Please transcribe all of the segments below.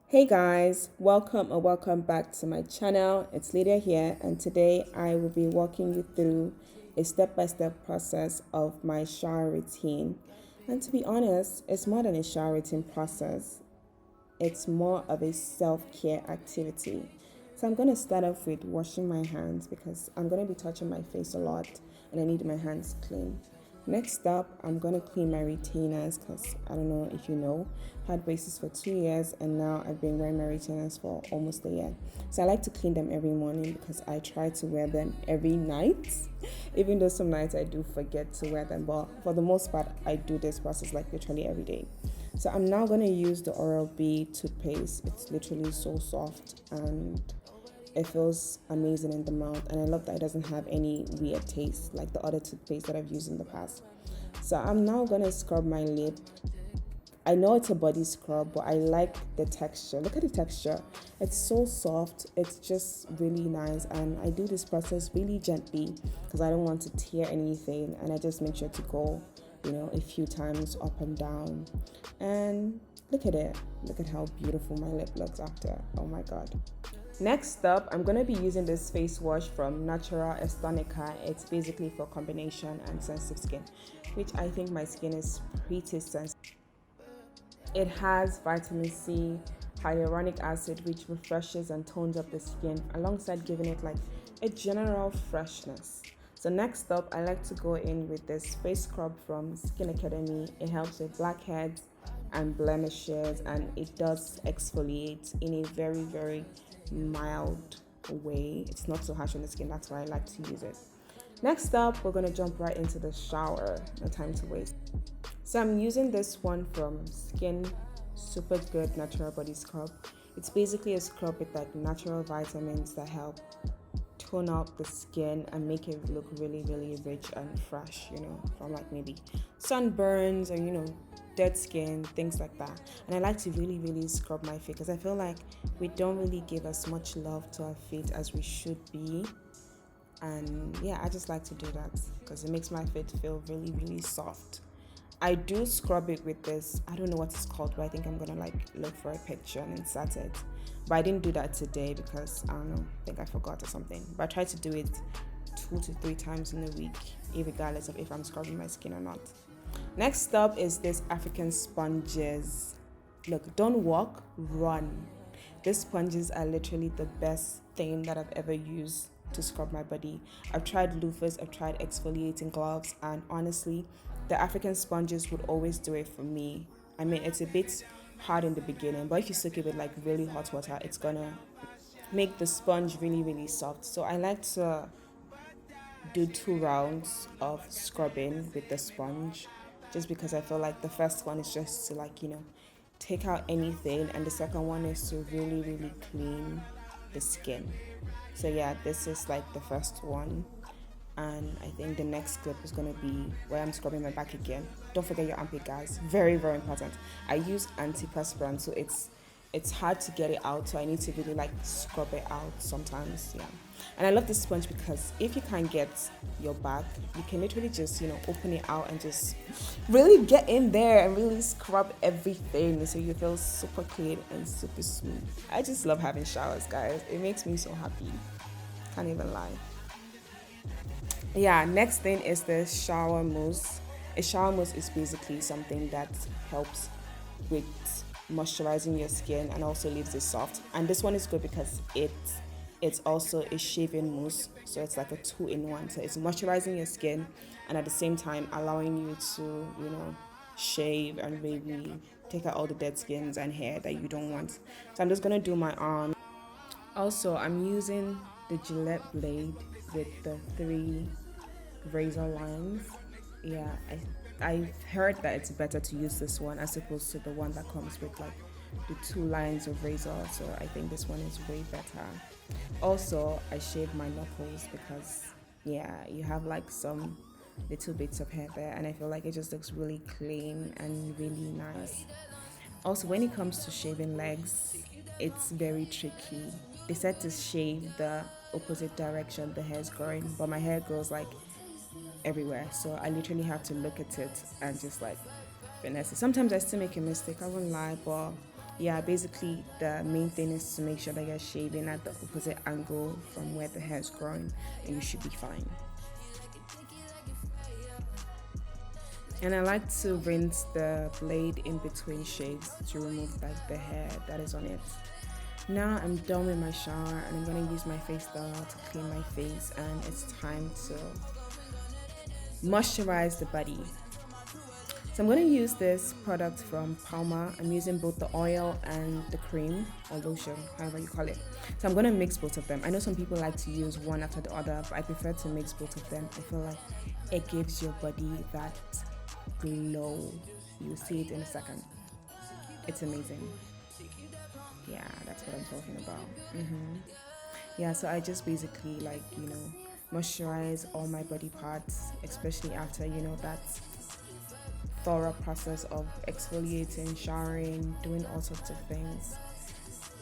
Hey guys, welcome or welcome back to my channel. It's Lydia here, and today I will be walking you through a step-by-step process of my shower routine. And to be honest, it's more than a shower routine process. It's more of a self-care activity. So I'm going to start off with washing my hands because I'm going to be touching my face a lot and I need my hands clean. Next up, I'm going to clean my retainers because I don't know if you know, I had braces for 2 years and now I've been wearing my retainers for almost a year. So I like to clean them every morning because I try to wear them every night, even though some nights I do forget to wear them. But for the most part, I do this process like literally every day. So I'm now going to use the Oral-B toothpaste. It's literally so soft and it feels amazing in the mouth, and I love that it doesn't have any weird taste like the other toothpaste that I've used in the past. So I'm now going to scrub my lip. I know it's a body scrub, but I like the texture. Look at the texture. It's so soft. It's just really nice, and I do this process really gently because I don't want to tear anything, and I just make sure to go a few times up and down. And look at it. Look at how beautiful my lip looks after. Oh my god. Next up, I'm going to be using this face wash from Natural Estonica. It's basically for combination and sensitive skin, which I think my skin is pretty sensitive. It has vitamin C, hyaluronic acid, which refreshes and tones up the skin alongside giving it like a general freshness. So next up, I like to go in with this face scrub from Skin Academy. It helps with blackheads and blemishes, and it does exfoliate in a very, very mild way. It's not so harsh on the skin, that's why I like to use it. Next up, we're going to jump right into the shower. No time to waste. So I'm using this one from Skin Super Good Natural Body Scrub. It's basically a scrub with like natural vitamins that help tone up the skin and make it look really, really rich and fresh, from like maybe sunburns or dead skin, things like that. And I like to really, really scrub my feet because I feel like we don't really give as much love to our feet as we should be. And yeah, I just like to do that because it makes my feet feel really, really soft. I do scrub it with this, I don't know what it's called, but I think I'm gonna like look for a picture and insert it. But I didn't do that today because I don't know, I think I forgot or something. But I try to do it 2 to 3 times in a week, regardless of if I'm scrubbing my skin or not. Next up is this African sponges. Look, don't walk, run. These sponges are literally the best thing that I've ever used to scrub my body. I've tried loofahs, I've tried exfoliating gloves, and honestly, the African sponges would always do it for me. I mean, it's a bit hard in the beginning, but if you soak it with like really hot water, it's gonna make the sponge really, really soft. So I like to do 2 rounds of scrubbing with the sponge just because I feel like the first one is just to take out anything, and the second one is to really, really clean the skin. So yeah, this is like the first one, and I think the next clip is going to be where I'm scrubbing my back again. Don't forget your armpit, guys. Very, very important. I use antiperspirant, so it's hard to get it out, so I need to really like scrub it out sometimes. Yeah. And I love this sponge because if you can't get your back, you can literally just open it out and just really get in there and really scrub everything so you feel super clean and super smooth. I just love having showers, guys. It makes me so happy. Can't even lie. Yeah, next thing is the shower mousse. A shower mousse is basically something that helps with moisturizing your skin and also leaves it soft. And this one is good because it's also a shaving mousse, so it's like a 2-in-1. So it's moisturizing your skin and at the same time allowing you to shave and maybe take out all the dead skins and hair that you don't want. So I'm just gonna do my arm. Also, I'm using the Gillette blade with the 3 razor lines. Yeah, I've heard that it's better to use this one as opposed to the one that comes with like the 2 lines of razor, so I think this one is way better. Also, I shave my knuckles because you have like some little bits of hair there, and I feel like it just looks really clean and really nice. Also, when it comes to shaving legs, it's very tricky. They said to shave the opposite direction the hair is growing, but my hair grows like everywhere, so I literally have to look at it and just like finesse it. Sometimes I still make a mistake, I won't lie, but yeah, basically the main thing is to make sure that you're shaving at the opposite angle from where the hair is growing, and you should be fine. And I like to rinse the blade in between shaves to remove like the hair that is on it. Now I'm done with my shower and I'm gonna use my face towel to clean my face, and it's time to moisturize the body. So I'm going to use this product from Palma. I'm using both the oil and the cream or lotion, however you call it. So I'm going to mix both of them. I know some people like to use one after the other, but I prefer to mix both of them. I feel like it gives your body that glow. You'll see it in a second. It's amazing. Yeah, that's what I'm talking about. Yeah, so I just basically moisturize all my body parts, especially after, that thorough process of exfoliating, showering, doing all sorts of things.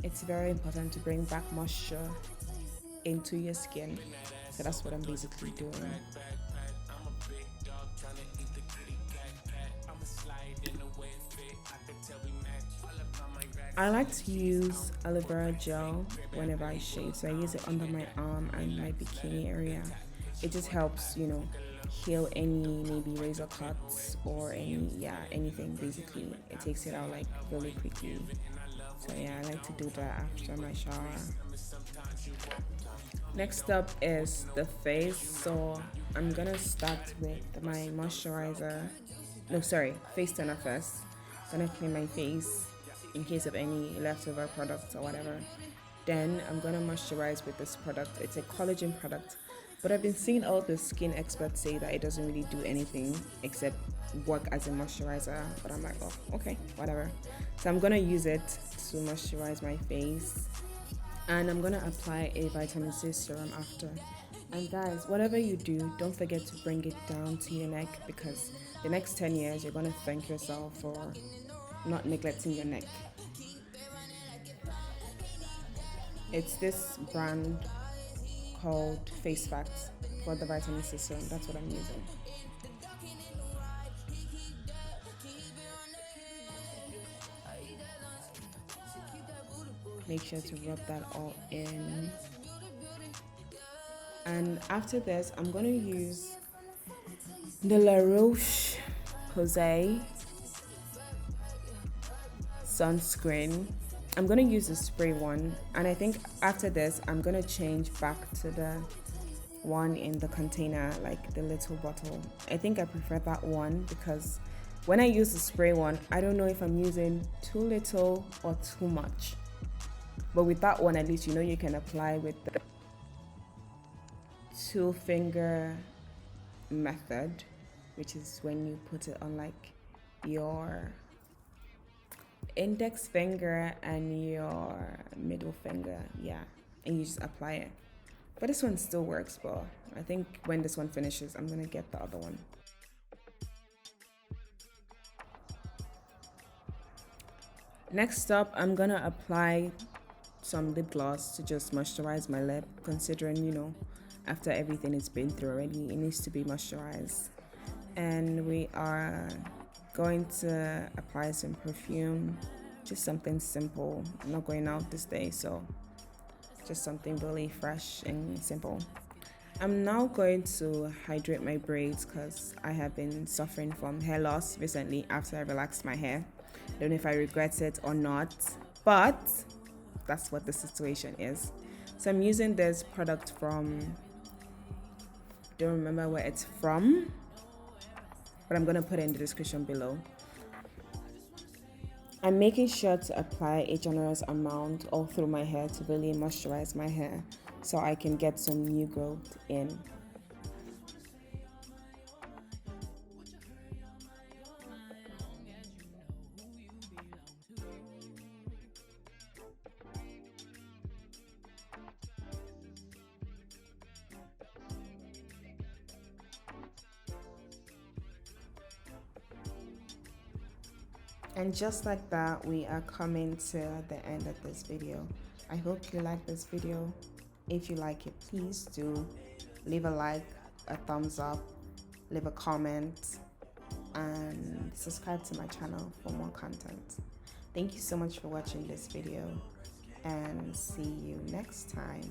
It's very important to bring back moisture into your skin. So that's what I'm basically doing. I like to use aloe vera gel whenever I shave. So I use it under my arm and my bikini area. It just helps, heal any maybe razor cuts or anything basically. It takes it out like really quickly. So yeah, I like to do that after my shower. Next up is the face. So I'm gonna start with my moisturizer. No, sorry, face toner first. Gonna clean my face in case of any leftover products or whatever. Then I'm gonna moisturize with this product. It's a collagen product, but I've been seeing all the skin experts say that it doesn't really do anything except work as a moisturizer. But I'm like, oh, okay, whatever. So I'm gonna use it to moisturize my face, and I'm gonna apply a vitamin C serum after. And guys, whatever you do, don't forget to bring it down to your neck, because the next 10 years you're gonna thank yourself for not neglecting your neck. It's this brand called Face Facts for the vitamin C serum. That's what I'm using. Make sure to rub that all in. And after this, I'm going to use the La Roche-Posay sunscreen. I'm going to use the spray one, and I think after this I'm going to change back to the one in the container, like the little bottle. I think I prefer that one because when I use the spray one, I don't know if I'm using too little or too much. But with that one, at least you can apply with the 2-finger method, which is when you put it on like your index finger and your middle finger, and you just apply it. But this one still works, but I think when this one finishes, I'm gonna get the other one. Next up, I'm gonna apply some lip gloss to just moisturize my lip, considering after everything it's been through already, it needs to be moisturized. And we are going to apply some perfume, just something simple. I'm not going out this day, so just something really fresh and simple. I'm now going to hydrate my braids because I have been suffering from hair loss recently after I relaxed my hair. Don't know if I regret it or not, but that's what the situation is. So I'm using this product from, don't remember where it's from, but I'm going to put it in the description below. I'm making sure to apply a generous amount all through my hair to really moisturize my hair so I can get some new growth in. And just like that, we are coming to the end of this video. I hope you like this video. If you like it, please do leave a like, a thumbs up, leave a comment, and subscribe to my channel for more content. Thank you so much for watching this video, and see you next time.